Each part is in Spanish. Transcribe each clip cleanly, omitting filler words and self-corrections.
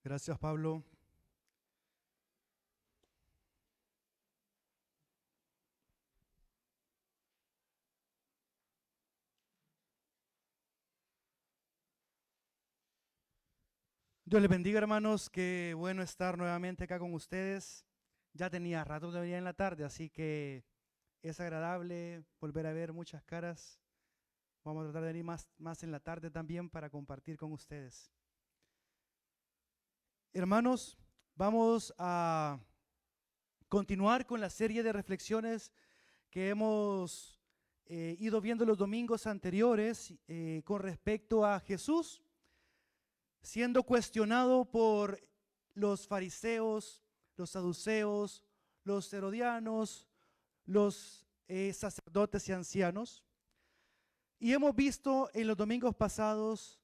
Gracias, Pablo. Dios les bendiga, hermanos. Qué bueno estar nuevamente acá con ustedes. Ya tenía rato de venir en la tarde, así que es agradable volver a ver muchas caras. Vamos a tratar de venir más en la tarde también para compartir con ustedes. Hermanos, vamos a continuar con la serie de reflexiones que hemos ido viendo los domingos anteriores con respecto a Jesús siendo cuestionado por los fariseos, los saduceos, los herodianos, los sacerdotes y ancianos. Y hemos visto en los domingos pasados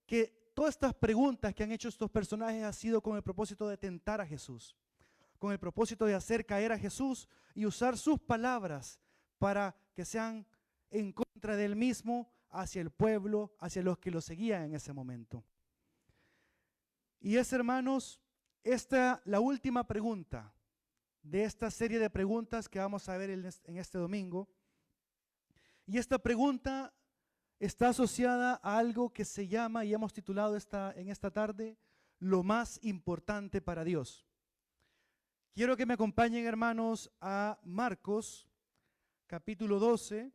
que todas estas preguntas que han hecho estos personajes ha sido con el propósito de tentar a Jesús, con el propósito de hacer caer a Jesús y usar sus palabras para que sean en contra de él mismo, hacia el pueblo, hacia los que lo seguían en ese momento. Y es, hermanos, la última pregunta de esta serie de preguntas que vamos a ver en este domingo. Y esta pregunta está asociada a algo que se llama, y hemos titulado en esta tarde, lo más importante para Dios. Quiero que me acompañen, hermanos, a Marcos, capítulo 12,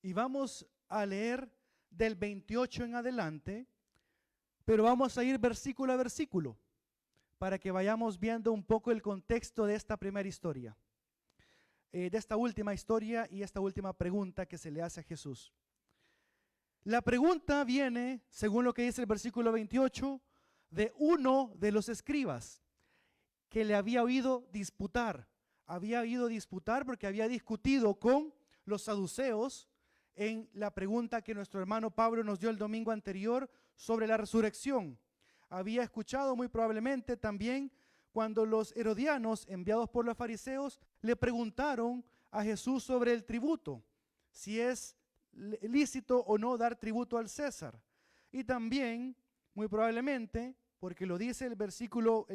y vamos a leer del 28 en adelante, pero vamos a ir versículo a versículo para que vayamos viendo un poco el contexto de esta primera historia, de esta última historia y esta última pregunta que se le hace a Jesús. La pregunta viene, según lo que dice el versículo 28, de uno de los escribas que le había oído disputar. Había oído disputar porque había discutido con los saduceos en la pregunta que nuestro hermano Pablo nos dio el domingo anterior sobre la resurrección. Había escuchado muy probablemente también cuando los herodianos, enviados por los fariseos, le preguntaron a Jesús sobre el tributo, si es lícito o no dar tributo al César. Y también, muy probablemente, porque lo dice el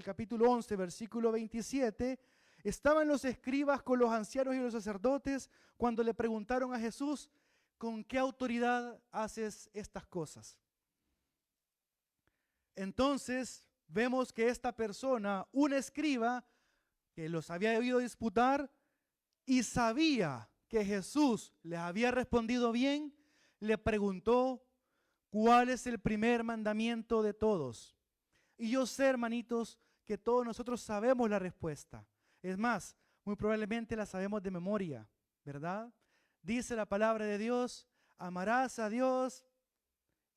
capítulo 11, versículo 27, estaban los escribas con los ancianos y los sacerdotes cuando le preguntaron a Jesús, ¿con qué autoridad haces estas cosas? Entonces vemos que esta persona, un escriba, que los había oído disputar y sabía que Jesús les había respondido bien, le preguntó, ¿cuál es el primer mandamiento de todos? Y yo sé, hermanitos, que todos nosotros sabemos la respuesta. Es más, muy probablemente la sabemos de memoria, ¿verdad? Dice la palabra de Dios, amarás a Dios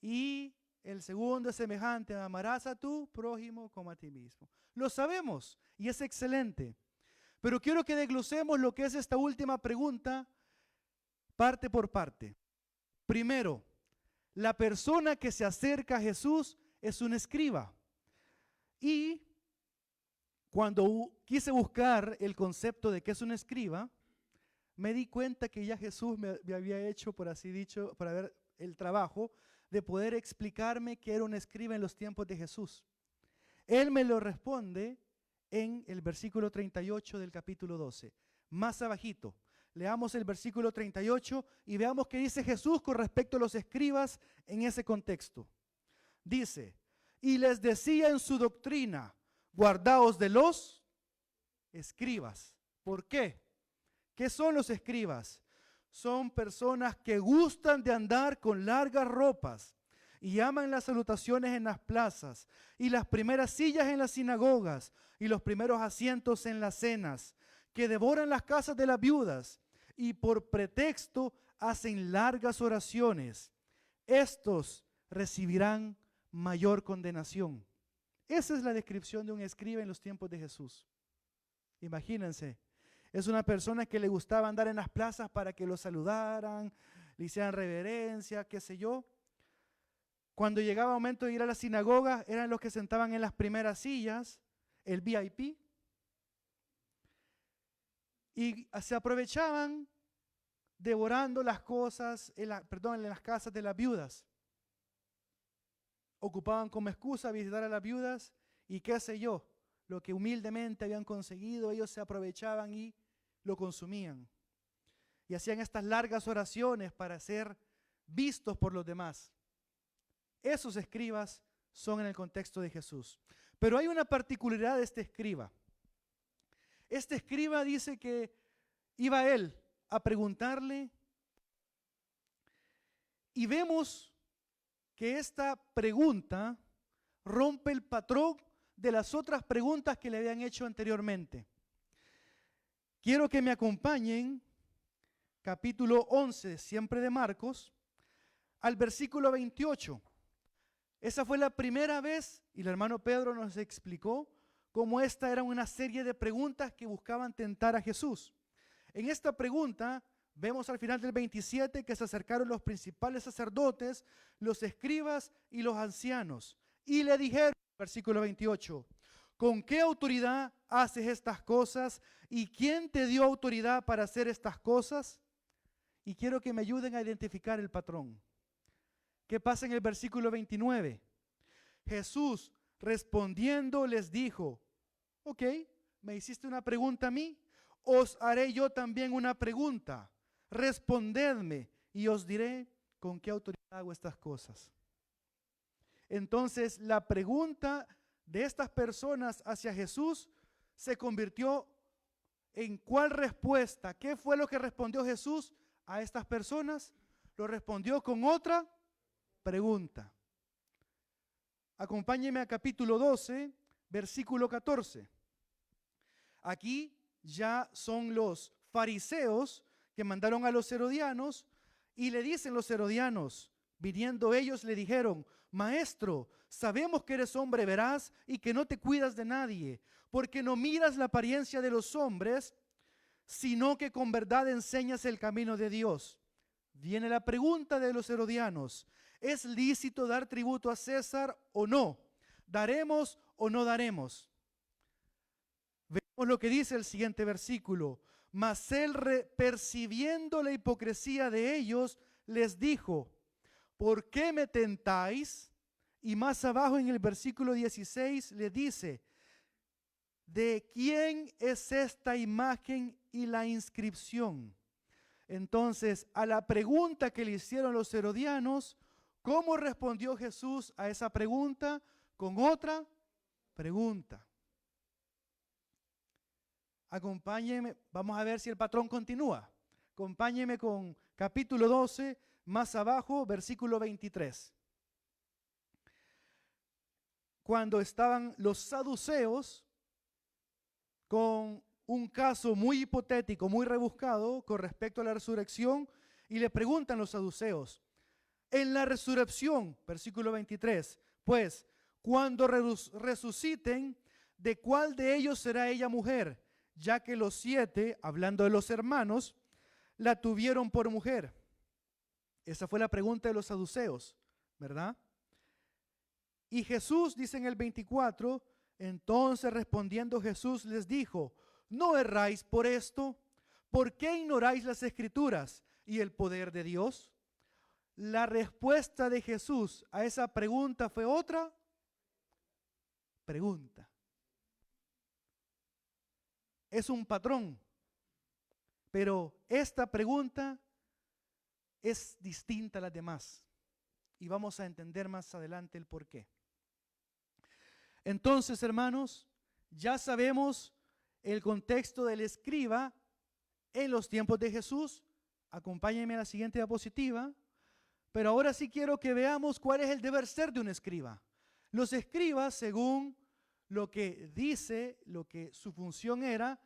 y el segundo es semejante, amarás a tu prójimo como a ti mismo. Lo sabemos y es excelente. Pero quiero que desglosemos lo que es esta última pregunta parte por parte. Primero, la persona que se acerca a Jesús es un escriba. Y cuando quise buscar el concepto de qué es un escriba, me di cuenta que ya Jesús me había hecho, por así dicho, para ver el trabajo de poder explicarme qué era un escriba en los tiempos de Jesús. Él me lo responde en el versículo 38 del capítulo 12. Más abajito, leamos el versículo 38 y veamos qué dice Jesús con respecto a los escribas en ese contexto. Dice, y les decía en su doctrina, guardaos de los escribas. ¿Por qué? ¿Qué son los escribas? Son personas que gustan de andar con largas ropas y aman las salutaciones en las plazas y las primeras sillas en las sinagogas y los primeros asientos en las cenas, que devoran las casas de las viudas y por pretexto hacen largas oraciones. Estos recibirán mayor condenación. Esa es la descripción de un escriba en los tiempos de Jesús. Imagínense. Es una persona que le gustaba andar en las plazas para que lo saludaran, le hicieran reverencia, qué sé yo. Cuando llegaba el momento de ir a la sinagoga, eran los que sentaban en las primeras sillas, el VIP, y se aprovechaban devorando las cosas, en las casas de las viudas. ocupaban como excusa visitar a las viudas y qué sé yo, lo que humildemente habían conseguido, ellos se aprovechaban y lo consumían. Y hacían estas largas oraciones para ser vistos por los demás. Esos escribas son en el contexto de Jesús. Pero hay una particularidad de este escriba. Este escriba dice que iba él a preguntarle y vemos que esta pregunta rompe el patrón de las otras preguntas que le habían hecho anteriormente. Quiero que me acompañen, capítulo 11, siempre de Marcos, al versículo 28. Esa fue la primera vez, y el hermano Pedro nos explicó cómo esta era una serie de preguntas que buscaban tentar a Jesús. En esta pregunta vemos al final del 27 que se acercaron los principales sacerdotes, los escribas y los ancianos, y le dijeron, versículo 28, ¿con qué autoridad haces estas cosas? ¿Y quién te dio autoridad para hacer estas cosas? Y quiero que me ayuden a identificar el patrón. ¿Qué pasa en el versículo 29? Jesús respondiendo les dijo, ok, me hiciste una pregunta a mí, os haré yo también una pregunta. Respondedme y os diré con qué autoridad hago estas cosas. Entonces la pregunta de estas personas hacia Jesús se convirtió en ¿cuál respuesta? ¿Qué fue lo que respondió Jesús a estas personas? Lo respondió con otra pregunta. Acompáñeme a capítulo 12, versículo 14. Aquí ya son los fariseos que mandaron a los herodianos y le dicen los herodianos, viniendo ellos le dijeron, Maestro, sabemos que eres hombre veraz y que no te cuidas de nadie, porque no miras la apariencia de los hombres, sino que con verdad enseñas el camino de Dios. Viene la pregunta de los herodianos, ¿es lícito dar tributo a César o no? ¿Daremos o no daremos? Vemos lo que dice el siguiente versículo. Mas él, percibiendo la hipocresía de ellos, les dijo, ¿por qué me tentáis? Y más abajo en el versículo 16 le dice, ¿de quién es esta imagen y la inscripción? Entonces, a la pregunta que le hicieron los herodianos, ¿cómo respondió Jesús a esa pregunta? Con otra pregunta. Acompáñeme, vamos a ver si el patrón continúa. Acompáñeme con capítulo 12, más abajo, versículo 23. Cuando estaban los saduceos con un caso muy hipotético, muy rebuscado con respecto a la resurrección, y le preguntan los saduceos, en la resurrección, versículo 23, pues, cuando resuciten, ¿de cuál de ellos será ella mujer? Ya que los 7, hablando de los hermanos, la tuvieron por mujer. Esa fue la pregunta de los saduceos, ¿verdad? Y Jesús, dice en el 24, entonces respondiendo Jesús les dijo, ¿no erráis por esto? ¿Por qué ignoráis las Escrituras y el poder de Dios? La respuesta de Jesús a esa pregunta fue otra pregunta. Es un patrón, pero esta pregunta es distinta a las demás y vamos a entender más adelante el por qué. Entonces, hermanos, ya sabemos el contexto del escriba en los tiempos de Jesús. Acompáñenme a la siguiente diapositiva. Pero ahora sí quiero que veamos cuál es el deber ser de un escriba. Los escribas, según lo que dice, lo que su función era,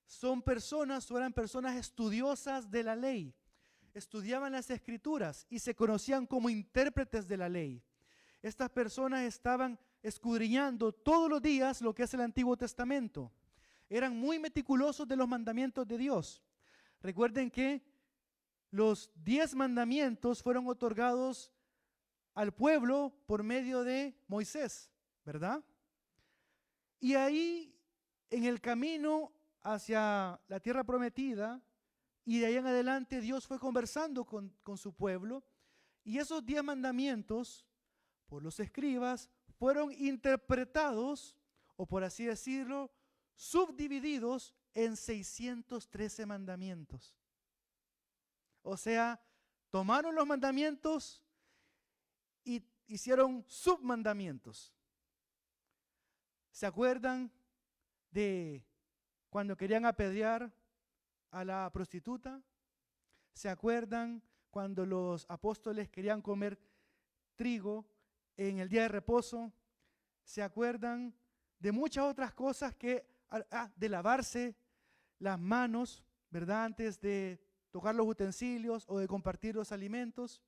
son personas o eran personas estudiosas de la ley. Estudiaban las escrituras y se conocían como intérpretes de la ley. Estas personas estaban escudriñando todos los días lo que es el Antiguo Testamento. Eran muy meticulosos de los mandamientos de Dios. Recuerden que los 10 mandamientos fueron otorgados al pueblo por medio de Moisés, ¿verdad? Y ahí, en el camino hacia la tierra prometida, y de ahí en adelante Dios fue conversando con su pueblo, y esos 10 mandamientos por los escribas, fueron interpretados, o por así decirlo, subdivididos en 613 mandamientos. O sea, tomaron los mandamientos y hicieron submandamientos. ¿Se acuerdan de cuando querían apedrear a la prostituta? ¿Se acuerdan cuando los apóstoles querían comer trigo en el día de reposo? ¿Se acuerdan de muchas otras cosas de lavarse las manos, ¿verdad? Antes de tocar los utensilios o de compartir los alimentos.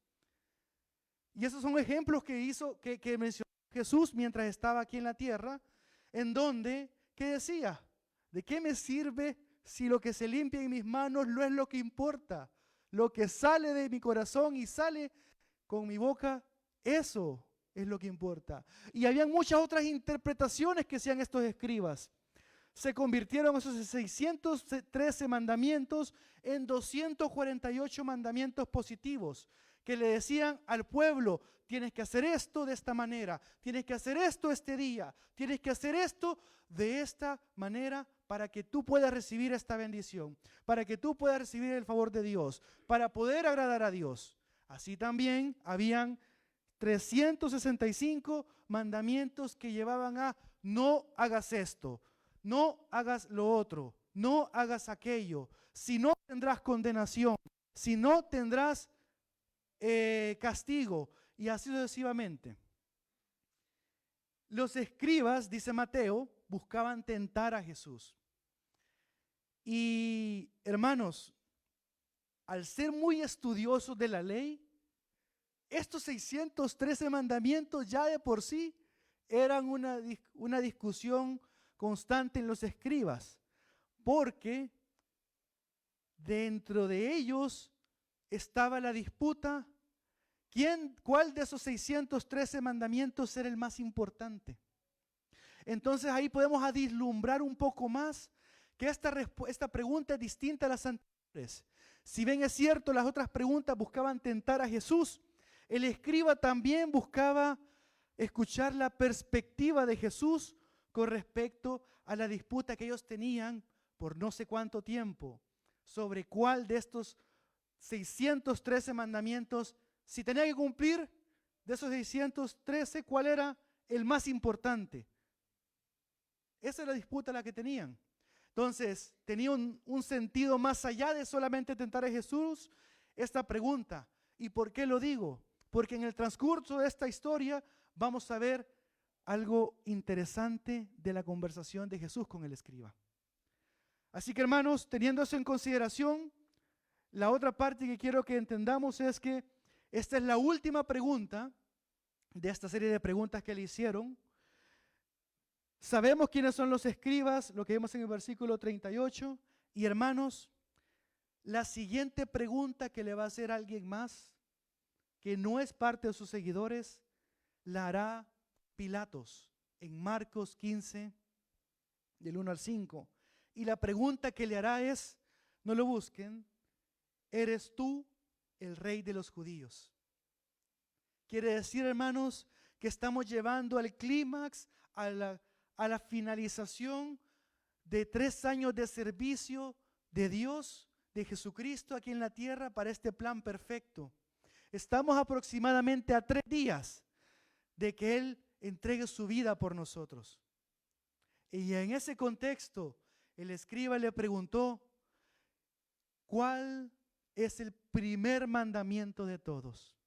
Y esos son ejemplos que mencionó Jesús mientras estaba aquí en la tierra, en donde, ¿qué decía? ¿De qué me sirve si lo que se limpia en mis manos no es lo que importa? Lo que sale de mi corazón y sale con mi boca, eso es lo que importa. Y había muchas otras interpretaciones que hacían estos escribas. Se convirtieron esos 613 mandamientos en 248 mandamientos positivos que le decían al pueblo: tienes que hacer esto de esta manera, tienes que hacer esto este día, tienes que hacer esto de esta manera para que tú puedas recibir esta bendición, para que tú puedas recibir el favor de Dios, para poder agradar a Dios. Así también habían 365 mandamientos que llevaban a: no hagas esto, no hagas lo otro, no hagas aquello, si no tendrás condenación, si no tendrás castigo, y así sucesivamente. Los escribas, dice Mateo, buscaban tentar a Jesús. Y hermanos, al ser muy estudiosos de la ley, estos 613 mandamientos ya de por sí eran una discusión constante en los escribas, porque dentro de ellos estaba la disputa: ¿cuál de esos 613 mandamientos era el más importante? Entonces ahí podemos vislumbrar un poco más que esta pregunta es distinta a las anteriores. Si bien es cierto, las otras preguntas buscaban tentar a Jesús, el escriba también buscaba escuchar la perspectiva de Jesús con respecto a la disputa que ellos tenían por no sé cuánto tiempo sobre cuál de estos 613 mandamientos, si tenía que cumplir de esos 613, cuál era el más importante. Esa es la disputa la que tenían. Entonces, tenía un sentido más allá de solamente tentar a Jesús esta pregunta. ¿Y por qué lo digo? Porque en el transcurso de esta historia vamos a ver algo interesante de la conversación de Jesús con el escriba. Así que, hermanos, teniendo eso en consideración, la otra parte que quiero que entendamos es que esta es la última pregunta de esta serie de preguntas que le hicieron. Sabemos quiénes son los escribas, lo que vemos en el versículo 38. Y hermanos, la siguiente pregunta que le va a hacer alguien más, que no es parte de sus seguidores, la hará Pilatos en Marcos 15, del 1 al 5. Y la pregunta que le hará es, no lo busquen: ¿eres tú el rey de los judíos? Quiere decir, hermanos, que estamos llevando al clímax, a la finalización de 3 años de servicio de Dios, de Jesucristo aquí en la tierra para este plan perfecto. Estamos aproximadamente a 3 días de que Él entregue su vida por nosotros. Y en ese contexto, el escriba le preguntó: ¿cuál es el primer mandamiento de todos?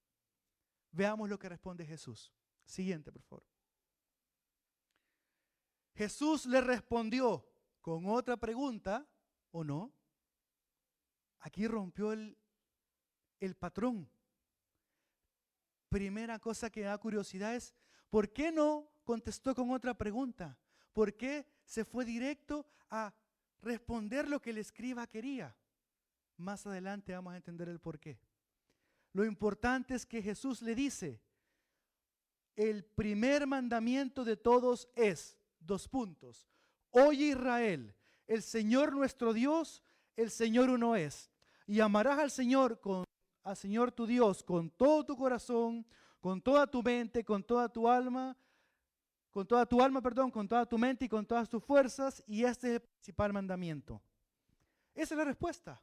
Veamos lo que responde Jesús. Siguiente, por favor. Jesús le respondió con otra pregunta, ¿o no? Aquí rompió el patrón. Primera cosa que da curiosidad es, ¿por qué no contestó con otra pregunta? ¿Por qué se fue directo a responder lo que el escriba quería? Más adelante vamos a entender el por qué. Lo importante es que Jesús le dice: el primer mandamiento de todos es, 2 puntos. Oye Israel, el Señor nuestro Dios, el Señor uno es. Y amarás al Señor tu Dios con todo tu corazón, con toda tu mente, con toda tu alma, con toda tu alma, perdón, con toda tu mente y con todas tus fuerzas, y este es el principal mandamiento. Esa es la respuesta.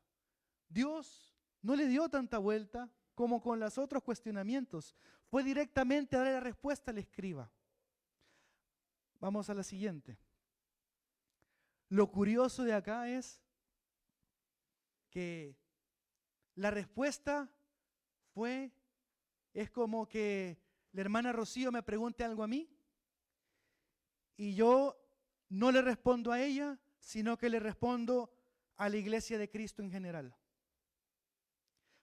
Dios no le dio tanta vuelta como con los otros cuestionamientos. Fue directamente a darle la respuesta al escriba. Vamos a la siguiente. Lo curioso de acá es que la respuesta es como que la hermana Rocío me pregunte algo a mí y yo no le respondo a ella, sino que le respondo a la iglesia de Cristo en general.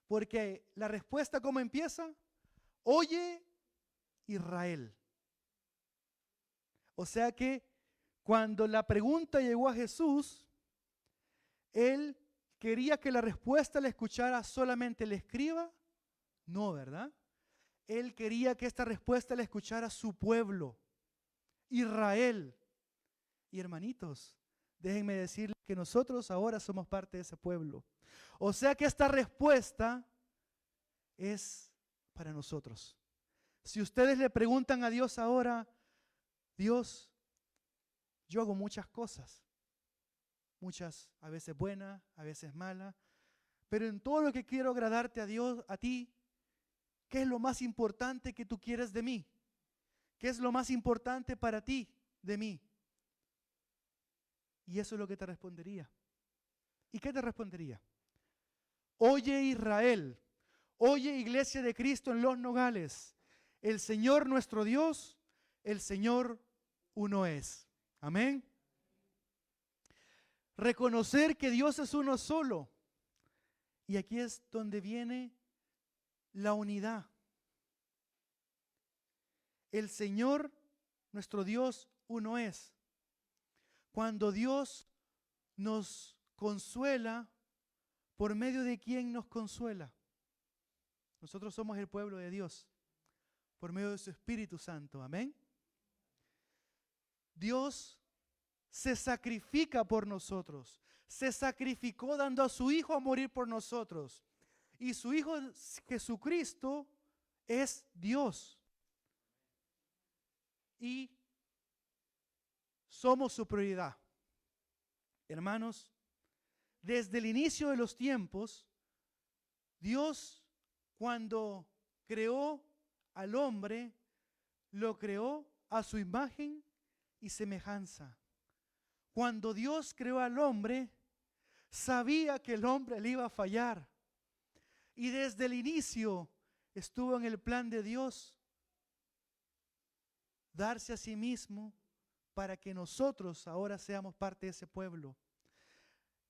Porque la respuesta, ¿cómo empieza? Oye, Israel. O sea que cuando la pregunta llegó a Jesús, él quería que la respuesta la escuchara solamente el escriba. No, ¿verdad? Él quería que esta respuesta la escuchara su pueblo, Israel. Y hermanitos, déjenme decirles que nosotros ahora somos parte de ese pueblo. O sea que esta respuesta es para nosotros. Si ustedes le preguntan a Dios ahora, Dios, yo hago muchas cosas, muchas a veces buenas, a veces malas, pero en todo lo que quiero agradarte a Dios, a ti, ¿qué es lo más importante que tú quieres de mí? ¿Qué es lo más importante para ti de mí? Y eso es lo que te respondería. ¿Y qué te respondería? Oye Israel, oye Iglesia de Cristo en Los Nogales, el Señor nuestro Dios, el Señor uno es. Amén. Reconocer que Dios es uno solo. Y aquí es donde viene la unidad. El Señor nuestro Dios uno es. Cuando Dios nos consuela, ¿por medio de quién nos consuela? Nosotros somos el pueblo de Dios, por medio de su Espíritu Santo. Amén. Dios se sacrifica por nosotros. Se sacrificó dando a su Hijo a morir por nosotros. Y su Hijo Jesucristo es Dios. Y somos su prioridad. Hermanos, desde el inicio de los tiempos, Dios, cuando creó al hombre, lo creó a su imagen y semejanza. Cuando Dios creó al hombre, sabía que el hombre le iba a fallar. Y desde el inicio estuvo en el plan de Dios darse a sí mismo para que nosotros ahora seamos parte de ese pueblo.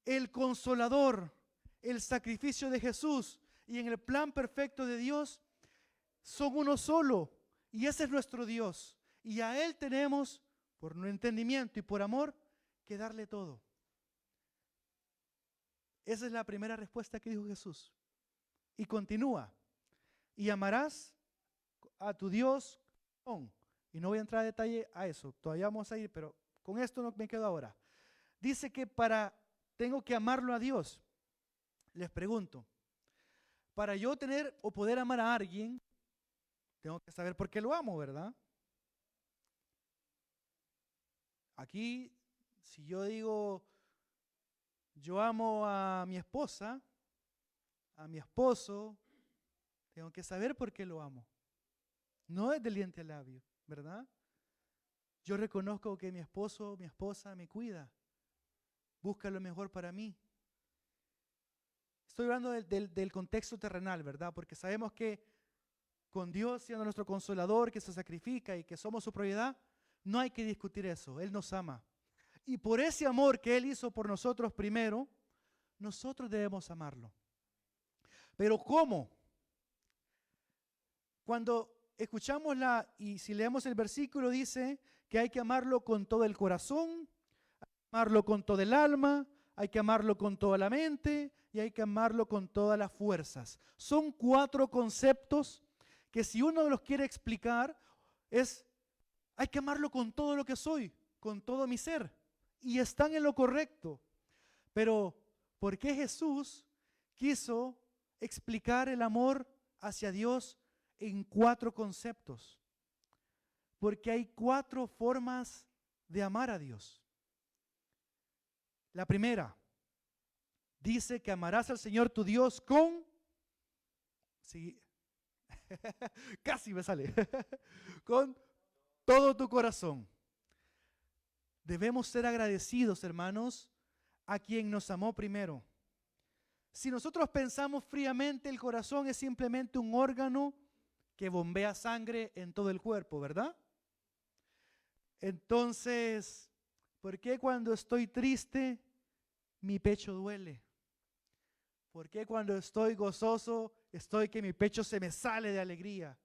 El Consolador, el sacrificio de Jesús y en el plan perfecto de Dios son uno solo. Y ese es nuestro Dios. Y a Él tenemos, por nuestro entendimiento y por amor, que darle todo. Esa es la primera respuesta que dijo Jesús. Y continúa. Y amarás a tu Dios con. Y no voy a entrar a detalle a eso. Todavía vamos a ir, pero con esto no me quedo ahora. Dice que tengo que amarlo a Dios. Les pregunto, para yo tener o poder amar a alguien, tengo que saber por qué lo amo, ¿verdad? Aquí, si yo digo, yo amo a mi esposa, a mi esposo, tengo que saber por qué lo amo. No es del diente al labio, ¿verdad? Yo reconozco que mi esposo, mi esposa me cuida, busca lo mejor para mí. Estoy hablando del contexto terrenal, ¿verdad? Porque sabemos que con Dios siendo nuestro consolador, que se sacrifica y que somos su propiedad, no hay que discutir eso. Él nos ama. Y por ese amor que Él hizo por nosotros primero, nosotros debemos amarlo. Pero ¿cómo? Cuando escuchamos y si leemos el versículo, dice que hay que amarlo con todo el corazón, hay que amarlo con todo el alma, hay que amarlo con toda la mente y hay que amarlo con todas las fuerzas. Son 4 conceptos que si uno los quiere explicar hay que amarlo con todo lo que soy, con todo mi ser. Y están en lo correcto. Pero, ¿por qué Jesús quiso explicar el amor hacia Dios en 4 conceptos, porque hay 4 formas de amar a Dios. La primera, dice que amarás al Señor tu Dios con, sí, casi me sale, con todo tu corazón. Debemos ser agradecidos, hermanos, a quien nos amó primero. Si nosotros pensamos fríamente, el corazón es simplemente un órgano que bombea sangre en todo el cuerpo, ¿verdad? Entonces, ¿por qué cuando estoy triste mi pecho duele? ¿Por qué cuando estoy gozoso estoy que mi pecho se me sale de alegría?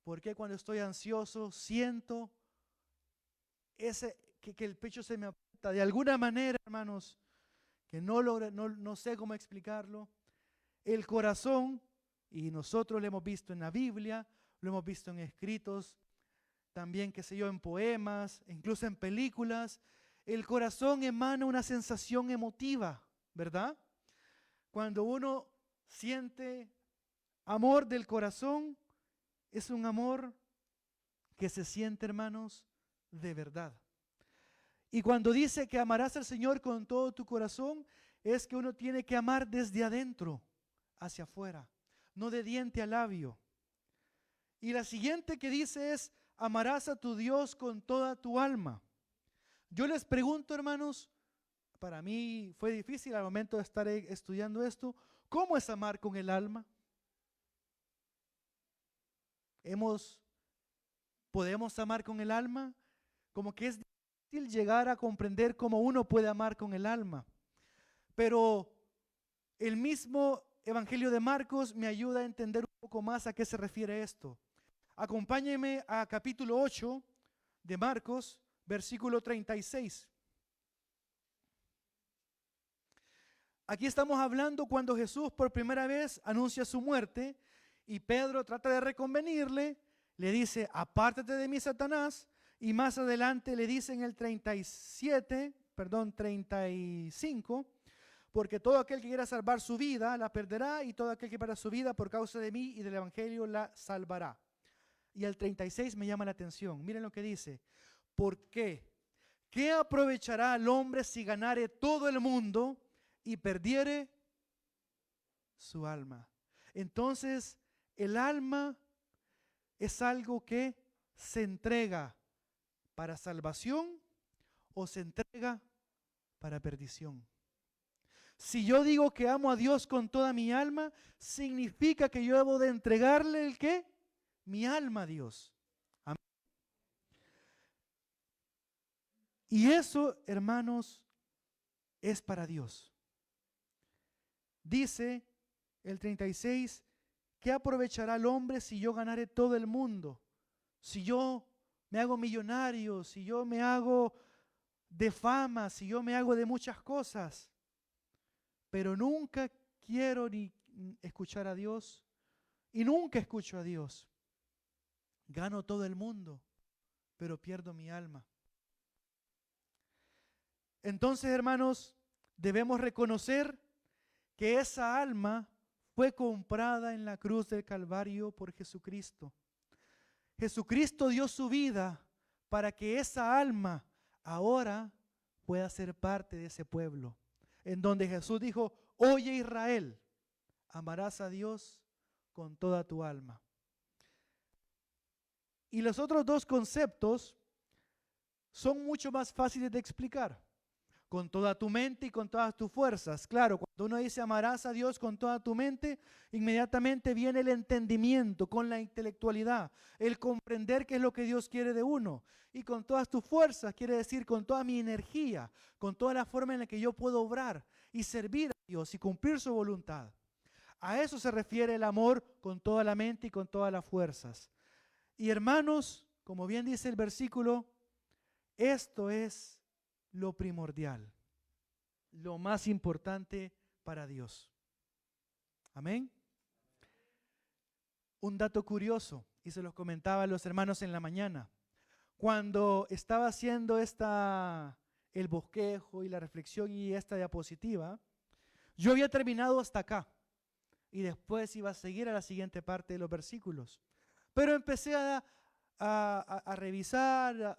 ¿Por qué cuando estoy ansioso siento que el pecho se me aprieta? De alguna manera, hermanos, que no sé cómo explicarlo, el corazón, y nosotros lo hemos visto en la Biblia, lo hemos visto en escritos, también, qué sé yo, en poemas, incluso en películas, el corazón emana una sensación emotiva, ¿verdad? Cuando uno siente amor del corazón, es un amor que se siente, hermanos, de verdad. Y cuando dice que amarás al Señor con todo tu corazón, es que uno tiene que amar desde adentro hacia afuera, no de diente a labio. Y la siguiente que dice es, amarás a tu Dios con toda tu alma. Yo les pregunto, hermanos, para mí fue difícil al momento de estar estudiando esto, ¿cómo es amar con el alma? ¿Podemos amar con el alma? Como que es difícil llegar a comprender cómo uno puede amar con el alma. Pero el mismo Evangelio de Marcos me ayuda a entender un poco más a qué se refiere esto. Acompáñenme a capítulo 8 de Marcos, versículo 36. Aquí estamos hablando cuando Jesús por primera vez anuncia su muerte y Pedro trata de reconvenirle, le dice, apártate de mí, Satanás, y más adelante le dice en el 35, porque todo aquel que quiera salvar su vida la perderá, y todo aquel que pierda su vida por causa de mí y del evangelio la salvará. Y el 36 me llama la atención. Miren lo que dice. ¿Por qué? ¿Qué aprovechará al hombre si ganare todo el mundo y perdiere su alma? Entonces, el alma es algo que se entrega para salvación o se entrega para perdición. Si yo digo que amo a Dios con toda mi alma, significa que yo debo de entregarle el ¿qué? Mi alma a Dios. Amén. Y eso, hermanos, es para Dios. Dice el 36, ¿qué aprovechará el hombre si yo ganare todo el mundo? Si yo me hago millonario, si yo me hago de fama, si yo me hago de muchas cosas, pero nunca quiero ni escuchar a Dios y nunca escucho a Dios. Gano todo el mundo, pero pierdo mi alma. Entonces, hermanos, debemos reconocer que esa alma fue comprada en la cruz del Calvario por Jesucristo. Jesucristo dio su vida para que esa alma ahora pueda ser parte de ese pueblo, en donde Jesús dijo, oye Israel, amarás a Dios con toda tu alma. Y los otros 2 conceptos son mucho más fáciles de explicar. Con toda tu mente y con todas tus fuerzas. Claro, cuando uno dice amarás a Dios con toda tu mente, inmediatamente viene el entendimiento con la intelectualidad, el comprender qué es lo que Dios quiere de uno. Y con todas tus fuerzas quiere decir con toda mi energía, con toda la forma en la que yo puedo obrar y servir a Dios y cumplir su voluntad. A eso se refiere el amor con toda la mente y con todas las fuerzas. Y hermanos, como bien dice el versículo, esto es lo primordial, lo más importante para Dios. Amén. Un dato curioso, y se los comentaba a los hermanos en la mañana. Cuando estaba haciendo el bosquejo y la reflexión y esta diapositiva, yo había terminado hasta acá y después iba a seguir a la siguiente parte de los versículos. Pero empecé a revisar,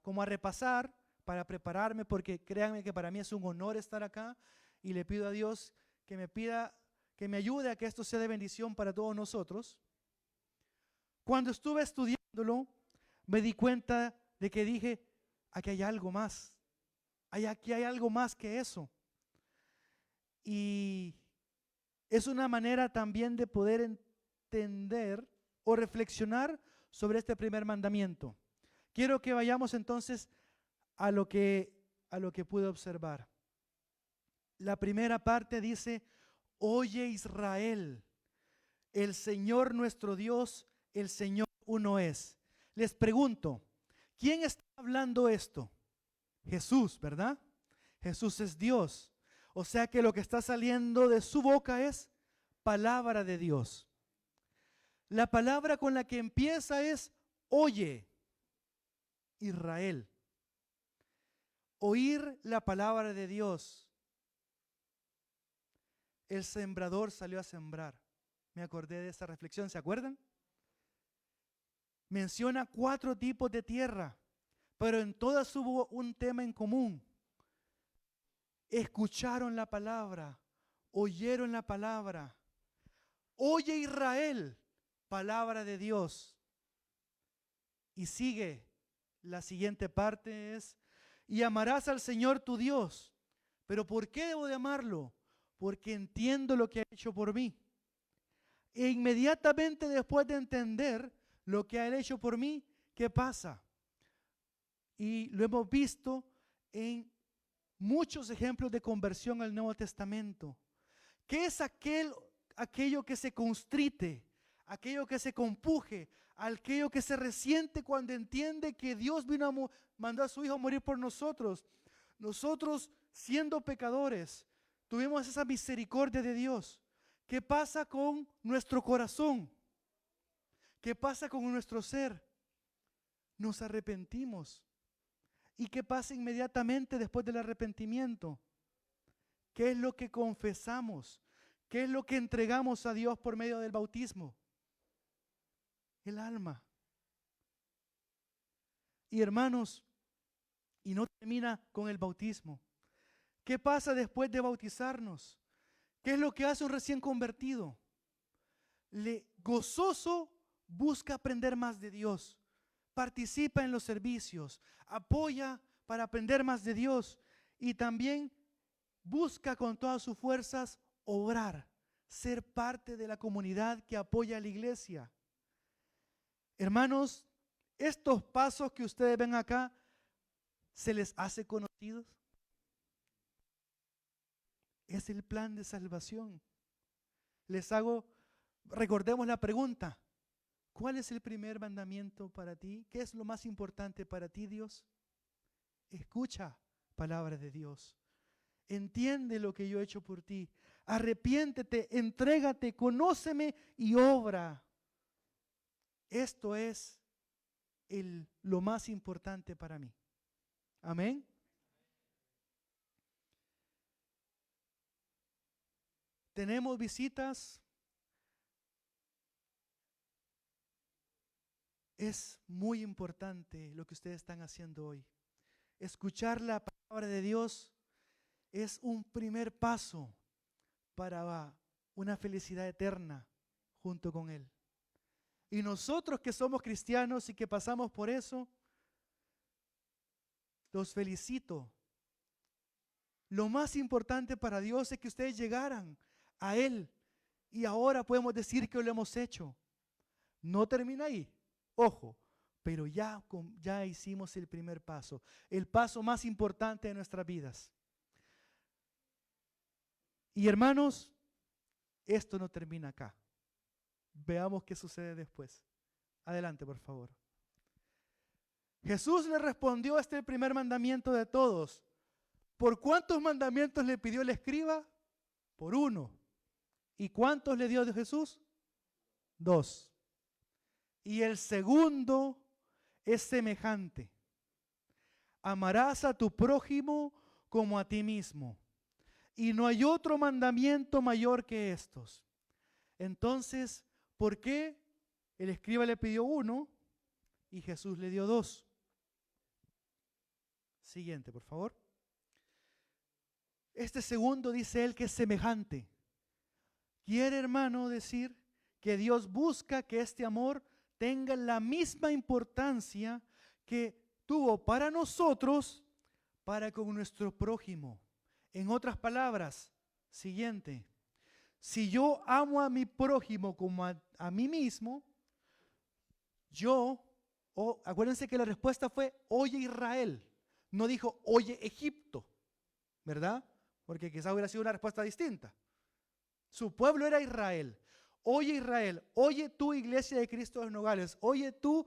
como a repasar para prepararme, porque créanme que para mí es un honor estar acá y le pido a Dios que me ayude a que esto sea de bendición para todos nosotros. Cuando estuve estudiándolo, me di cuenta de que dije, aquí hay algo más, aquí hay algo más que eso. Y es una manera también de poder entender o reflexionar sobre este primer mandamiento. Quiero que vayamos entonces a lo que pude observar. La primera parte dice, oye Israel, el Señor nuestro Dios, el Señor uno es. Les pregunto, ¿quién está hablando esto? Jesús, ¿verdad? Jesús es Dios. O sea que lo que está saliendo de su boca es palabra de Dios. La palabra con la que empieza es oye, Israel. Oír la palabra de Dios. El sembrador salió a sembrar. Me acordé de esa reflexión, ¿se acuerdan? Menciona 4 tipos de tierra, pero en todas hubo un tema en común. Escucharon la palabra, oyeron la palabra. Oye Israel, palabra de Dios. Y sigue, la siguiente parte es, y amarás al Señor tu Dios. ¿Pero por qué debo de amarlo? Porque entiendo lo que ha hecho por mí. E inmediatamente después de entender lo que ha hecho por mí, ¿qué pasa? Y lo hemos visto en muchos ejemplos de conversión al Nuevo Testamento. ¿Qué es aquello que se constrite, aquello que se compuje, aquello que se resiente cuando entiende que Dios vino a mandar a su Hijo a morir por nosotros? Nosotros, siendo pecadores, tuvimos esa misericordia de Dios. ¿Qué pasa con nuestro corazón? ¿Qué pasa con nuestro ser? Nos arrepentimos. ¿Y qué pasa inmediatamente después del arrepentimiento? ¿Qué es lo que confesamos? ¿Qué es lo que entregamos a Dios por medio del bautismo? El alma. Y hermanos, y no termina con el bautismo. ¿Qué pasa después de bautizarnos? ¿Qué es lo que hace un recién convertido? Gozoso busca aprender más de Dios, participa en los servicios, apoya para aprender más de Dios y también busca con todas sus fuerzas obrar, ser parte de la comunidad que apoya a la iglesia. Hermanos, estos pasos que ustedes ven acá, ¿se les hace conocidos? Es el plan de salvación. Recordemos la pregunta. ¿Cuál es el primer mandamiento para ti? ¿Qué es lo más importante para ti, Dios? Escucha palabra de Dios. Entiende lo que yo he hecho por ti. Arrepiéntete, entrégate, conóceme y obra. Esto es lo más importante para mí. Amén. Tenemos visitas. Es muy importante lo que ustedes están haciendo hoy. Escuchar la palabra de Dios es un primer paso para una felicidad eterna junto con Él. Y nosotros que somos cristianos y que pasamos por eso, los felicito. Lo más importante para Dios es que ustedes llegaran a Él y ahora podemos decir que lo hemos hecho. No termina ahí, ojo, pero ya hicimos el primer paso, el paso más importante de nuestras vidas. Y hermanos, esto no termina acá. Veamos qué sucede después. Adelante, por favor. Jesús le respondió, este es el primer mandamiento de todos. ¿Por cuántos mandamientos le pidió el escriba? Por 1. ¿Y cuántos le dio de Jesús? 2. Y el segundo es semejante. Amarás a tu prójimo como a ti mismo. Y no hay otro mandamiento mayor que estos. Entonces, ¿por qué El escriba le pidió 1 y Jesús le dio 2. Siguiente, por favor. Este segundo dice él que es semejante. Quiere, hermano, decir que Dios busca que este amor tenga la misma importancia que tuvo para nosotros, para con nuestro prójimo. En otras palabras, siguiente. Si yo amo a mi prójimo como a mí mismo, acuérdense que la respuesta fue, oye Israel. No dijo, oye Egipto, ¿verdad? Porque quizás hubiera sido una respuesta distinta. Su pueblo era Israel. Oye Israel, oye tú iglesia de Cristo de Nogales, oye tú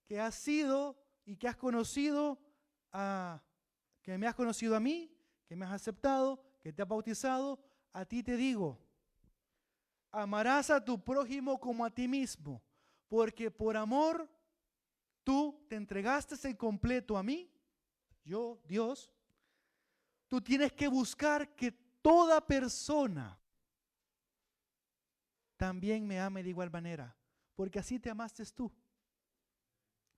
que has sido y que has conocido que me has conocido a mí, que me has aceptado, que te has bautizado, a ti te digo, amarás a tu prójimo como a ti mismo, porque por amor tú te entregaste en completo a mí, yo, Dios. Tú tienes que buscar que toda persona también me ame de igual manera, porque así te amaste tú.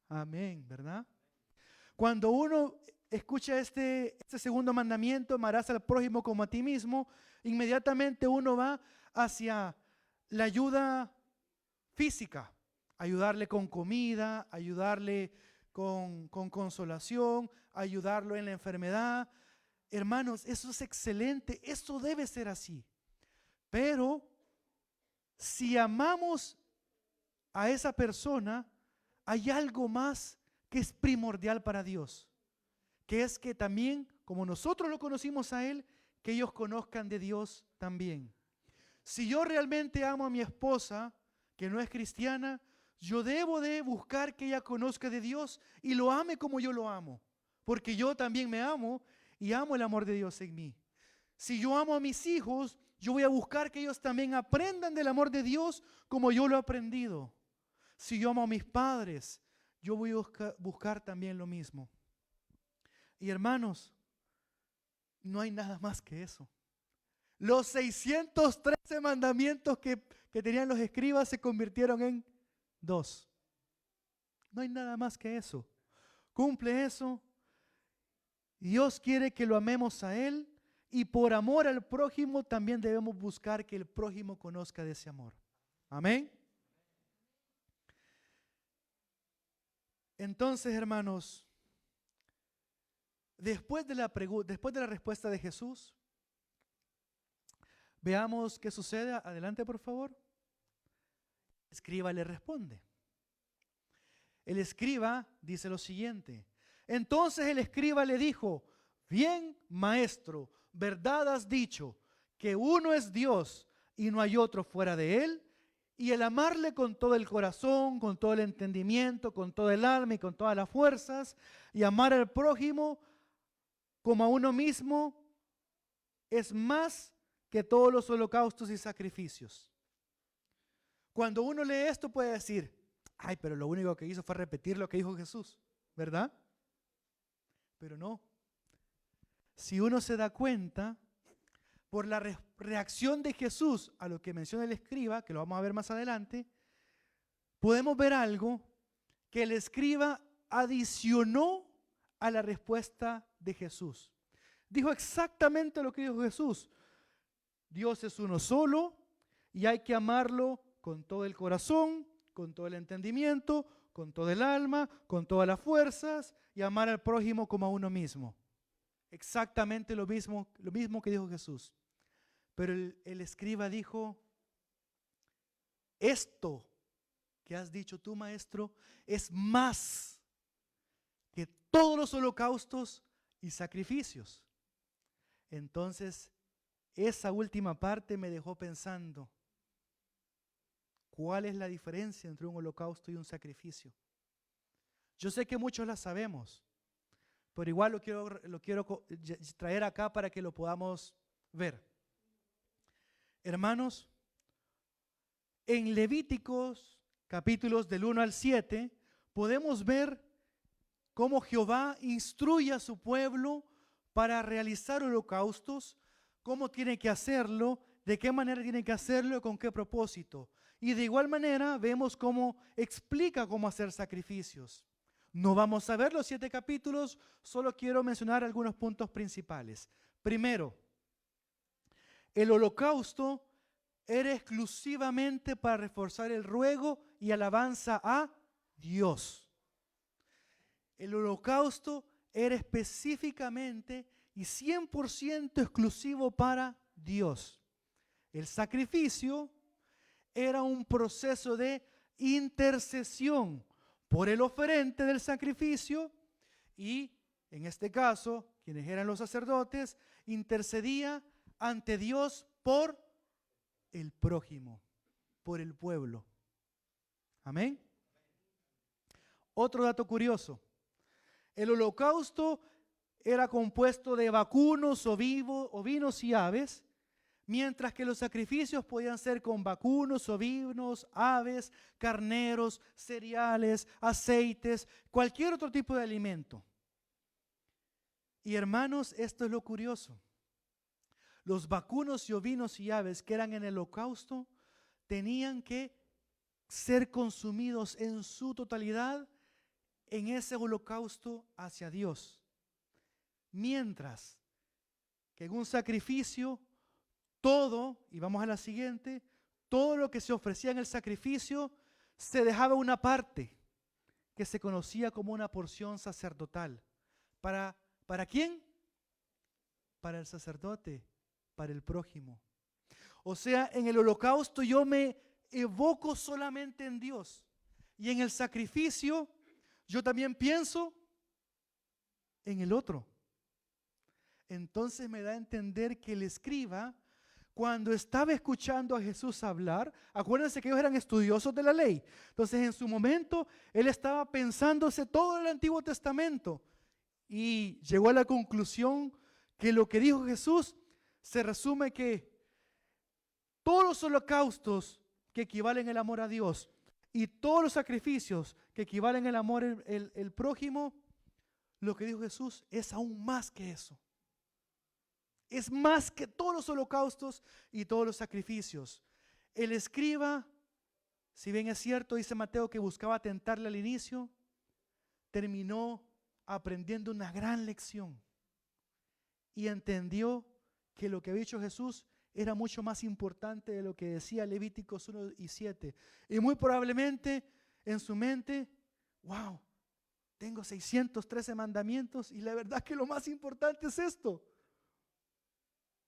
Amén, ¿verdad? Cuando uno escucha este segundo mandamiento, amarás al prójimo como a ti mismo, inmediatamente uno va hacia la ayuda física, ayudarle con comida, ayudarle con consolación, ayudarlo en la enfermedad. Hermanos, eso es excelente, eso debe ser así. Pero si amamos a esa persona, hay algo más que es primordial para Dios, que es que también, como nosotros lo conocimos a Él, que ellos conozcan de Dios también. Si yo realmente amo a mi esposa, que no es cristiana, yo debo de buscar que ella conozca de Dios y lo ame como yo lo amo, porque yo también me amo y amo el amor de Dios en mí. Si yo amo a mis hijos, yo voy a buscar que ellos también aprendan del amor de Dios como yo lo he aprendido. Si yo amo a mis padres, yo voy a buscar también lo mismo. Y hermanos, no hay nada más que eso. Los 613 mandamientos que tenían los escribas se convirtieron en 2. No hay nada más que eso. Cumple eso. Dios quiere que lo amemos a Él y por amor al prójimo también debemos buscar que el prójimo conozca de ese amor. Amén. Entonces, hermanos, después de la respuesta de Jesús, veamos qué sucede. Adelante, por favor. El escriba le responde. El escriba dice lo siguiente. Entonces el escriba le dijo, bien, maestro, verdad has dicho, que uno es Dios y no hay otro fuera de Él, y el amarle con todo el corazón, con todo el entendimiento, con todo el alma y con todas las fuerzas, y amar al prójimo como a uno mismo, es más que todos los holocaustos y sacrificios. Cuando uno lee esto puede decir, ay, pero lo único que hizo fue repetir lo que dijo Jesús, ¿verdad? Pero no. Si uno se da cuenta, por la reacción de Jesús a lo que menciona el escriba, que lo vamos a ver más adelante, podemos ver algo que el escriba adicionó a la respuesta de Jesús. Dijo exactamente lo que dijo Jesús. Dios es uno solo y hay que amarlo con todo el corazón, con todo el entendimiento, con todo el alma, con todas las fuerzas y amar al prójimo como a uno mismo. Exactamente lo mismo que dijo Jesús. Pero el escriba dijo, esto que has dicho tú, maestro, es más que todos los holocaustos y sacrificios. Entonces, esa última parte me dejó pensando, ¿cuál es la diferencia entre un holocausto y un sacrificio? Yo sé que muchos la sabemos, pero igual lo quiero traer acá para que lo podamos ver. Hermanos, en Levíticos, capítulos del 1 al 7, podemos ver cómo Jehová instruye a su pueblo para realizar holocaustos, cómo tiene que hacerlo, de qué manera tiene que hacerlo y con qué propósito. Y de igual manera vemos cómo explica cómo hacer sacrificios. No vamos a ver los 7 capítulos, solo quiero mencionar algunos puntos principales. Primero, el holocausto era exclusivamente para reforzar el ruego y alabanza a Dios. El holocausto era específicamente y 100% exclusivo para Dios. El sacrificio era un proceso de intercesión por el oferente del sacrificio y, en este caso, quienes eran los sacerdotes, intercedía ante Dios por el prójimo, por el pueblo. Amén. Otro dato curioso. El holocausto era compuesto de vacunos, ovinos y aves, mientras que los sacrificios podían ser con vacunos, ovinos, aves, carneros, cereales, aceites, cualquier otro tipo de alimento. Y hermanos, esto es lo curioso. Los vacunos y ovinos y aves que eran en el holocausto tenían que ser consumidos en su totalidad en ese holocausto hacia Dios. Mientras que en un sacrificio, todo, y vamos a la siguiente, todo lo que se ofrecía en el sacrificio se dejaba una parte que se conocía como una porción sacerdotal. ¿Para quién? Para el sacerdote, para el prójimo. O sea, en el holocausto yo me evoco solamente en Dios. Y en el sacrificio yo también pienso en el otro. Entonces me da a entender que el escriba, cuando estaba escuchando a Jesús hablar, acuérdense que ellos eran estudiosos de la ley. Entonces en su momento él estaba pensándose todo el Antiguo Testamento y llegó a la conclusión que lo que dijo Jesús se resume que todos los holocaustos que equivalen el amor a Dios y todos los sacrificios que equivalen el amor al prójimo, lo que dijo Jesús es aún más que eso. Es más que todos los holocaustos y todos los sacrificios. El escriba, si bien es cierto, dice Mateo que buscaba tentarle al inicio, terminó aprendiendo una gran lección y entendió que lo que había dicho Jesús era mucho más importante de lo que decía Levíticos 1 y 7. Y muy probablemente en su mente, wow, tengo 613 mandamientos y la verdad que lo más importante es esto.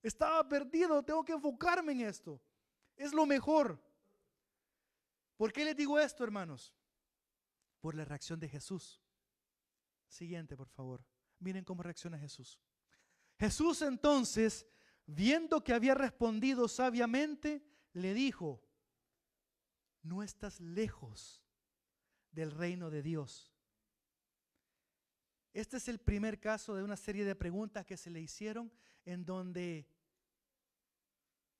Estaba perdido, tengo que enfocarme en esto. Es lo mejor. ¿Por qué les digo esto, hermanos? Por la reacción de Jesús. Siguiente, por favor. Miren cómo reacciona Jesús. Jesús entonces, viendo que había respondido sabiamente, le dijo: no estás lejos del reino de Dios. Este es el primer caso de una serie de preguntas que se le hicieron en donde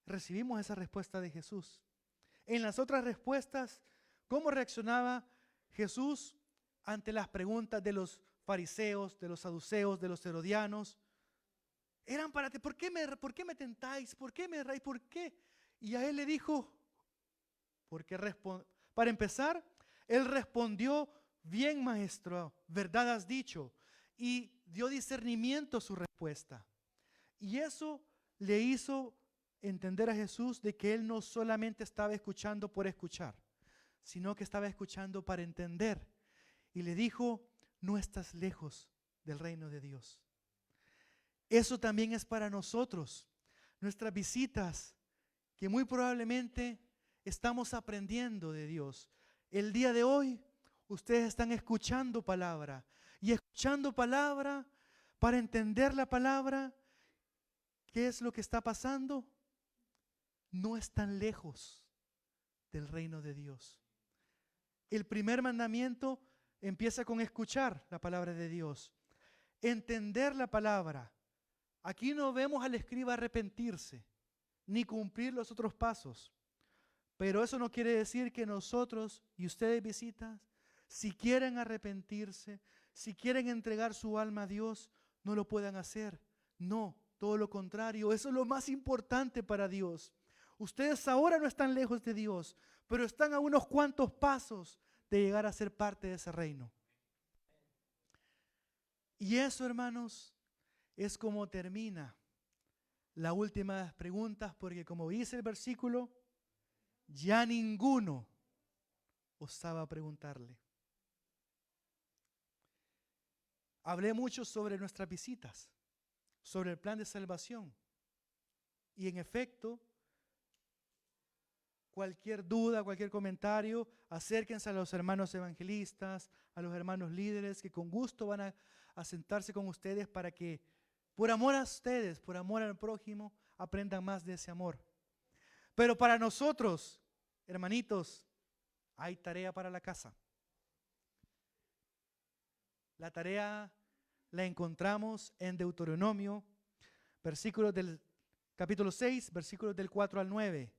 recibimos esa respuesta de Jesús. En las otras respuestas, ¿cómo reaccionaba Jesús ante las preguntas de los fariseos, de los saduceos, de los herodianos? Eran para ti, ¿por qué me tentáis? ¿Por qué me erráis? ¿Por qué? Y a él le dijo, para empezar, él respondió: bien, maestro, verdad has dicho. Y dio discernimiento a su respuesta. Y eso le hizo entender a Jesús de que él no solamente estaba escuchando por escuchar, sino que estaba escuchando para entender. Y le dijo: no estás lejos del reino de Dios. Eso también es para nosotros. Nuestras visitas, que muy probablemente estamos aprendiendo de Dios. El día de hoy, ustedes están escuchando palabra. Y escuchando palabra, para entender la palabra, ¿qué es lo que está pasando? No están lejos del reino de Dios. El primer mandamiento empieza con escuchar la palabra de Dios. Entender la palabra. Aquí no vemos al escriba arrepentirse, ni cumplir los otros pasos. Pero eso no quiere decir que nosotros y ustedes visitas, si quieren arrepentirse, si quieren entregar su alma a Dios, no lo puedan hacer. No, todo lo contrario. Eso es lo más importante para Dios. Ustedes ahora no están lejos de Dios, pero están a unos cuantos pasos de llegar a ser parte de ese reino. Y eso, hermanos, es como termina la última de las preguntas, porque como dice el versículo, ya ninguno osaba preguntarle. Hablé mucho sobre nuestras visitas, sobre el plan de salvación. Y en efecto, cualquier duda, cualquier comentario, acérquense a los hermanos evangelistas, a los hermanos líderes, que con gusto van a sentarse con ustedes para que, por amor a ustedes, por amor al prójimo, aprendan más de ese amor. Pero para nosotros, hermanitos, hay tarea para la casa. La tarea la encontramos en Deuteronomio, versículos del capítulo 6, versículos del 4 al 9.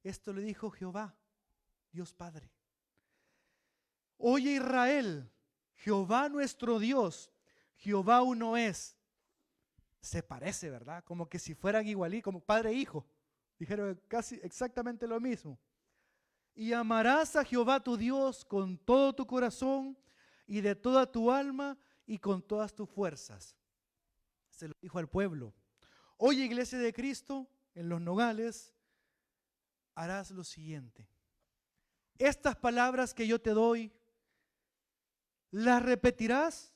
Esto le dijo Jehová, Dios Padre. Oye Israel, Jehová nuestro Dios, Jehová uno es. Se parece, ¿verdad? Como que si fueran igualitos, como padre e hijo. Dijeron casi exactamente lo mismo. Y amarás a Jehová tu Dios con todo tu corazón y de toda tu alma y con todas tus fuerzas. Se lo dijo al pueblo. Oye, iglesia de Cristo, en Los Nogales, harás lo siguiente. Estas palabras que yo te doy, las repetirás.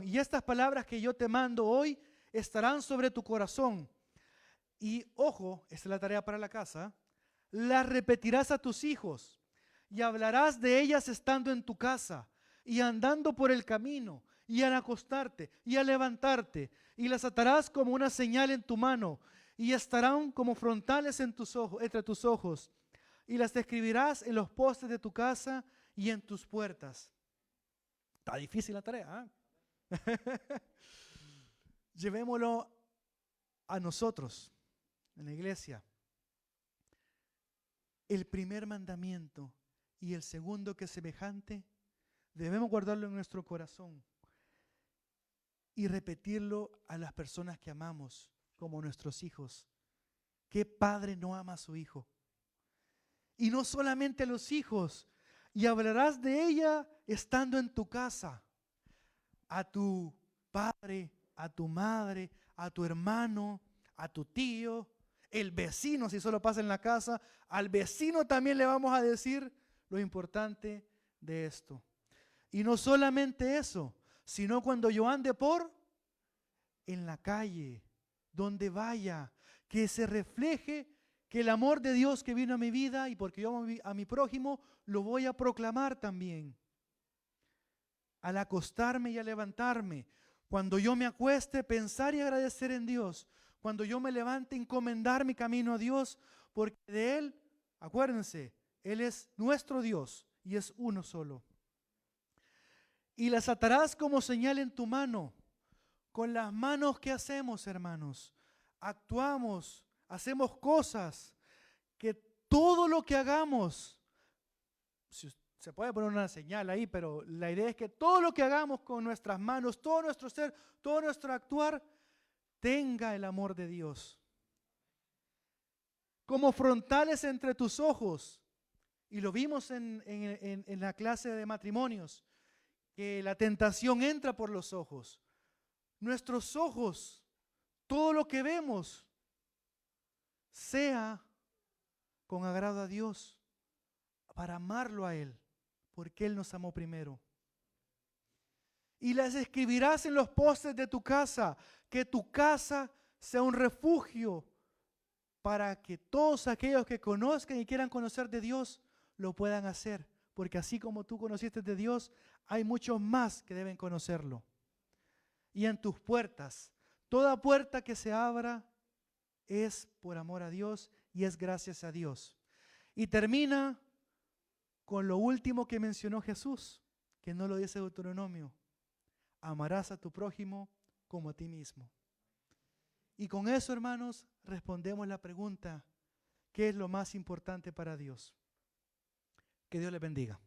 Y estas palabras que yo te mando hoy estarán sobre tu corazón. Y ojo, esta es la tarea para la casa, las repetirás a tus hijos y hablarás de ellas estando en tu casa y andando por el camino y al acostarte y al levantarte, y las atarás como una señal en tu mano y estarán como frontales en tus ojos, entre tus ojos, y las escribirás en los postes de tu casa y en tus puertas. Está difícil la tarea, ¿eh? Llevémoslo a nosotros en la iglesia. El primer mandamiento y el segundo, que es semejante, debemos guardarlo en nuestro corazón y repetirlo a las personas que amamos, como nuestros hijos. ¿Qué padre no ama a su hijo? Y no solamente a los hijos, y hablarás de ella estando en tu casa, a tu padre, a tu madre, a tu hermano, a tu tío, el vecino, si solo pasa en la casa, al vecino también le vamos a decir lo importante de esto. Y no solamente eso, sino cuando yo ande en la calle, donde vaya, que se refleje que el amor de Dios que vino a mi vida, y porque yo amo a mi prójimo, lo voy a proclamar también. Al acostarme y al levantarme, cuando yo me acueste, pensar y agradecer en Dios. Cuando yo me levante, encomendar mi camino a Dios, porque de Él, acuérdense, Él es nuestro Dios y es uno solo. Y las atarás como señal en tu mano. Con las manos, ¿qué hacemos, hermanos? Actuamos, hacemos cosas, que todo lo que hagamos, se puede poner una señal ahí, pero la idea es que todo lo que hagamos con nuestras manos, todo nuestro ser, todo nuestro actuar, tenga el amor de Dios. Como frontales entre tus ojos. Y lo vimos en la clase de matrimonios, que la tentación entra por los ojos. Nuestros ojos, todo lo que vemos, sea con agrado a Dios, para amarlo a Él, porque Él nos amó primero. Y las escribirás en los postes de tu casa, que tu casa sea un refugio para que todos aquellos que conozcan y quieran conocer de Dios lo puedan hacer, porque así como tú conociste de Dios, hay muchos más que deben conocerlo. Y en tus puertas, toda puerta que se abra es por amor a Dios y es gracias a Dios. Y termina con lo último que mencionó Jesús, que no lo dice Deuteronomio: amarás a tu prójimo como a ti mismo. Y con eso, hermanos, respondemos la pregunta: ¿qué es lo más importante para Dios? Que Dios les bendiga.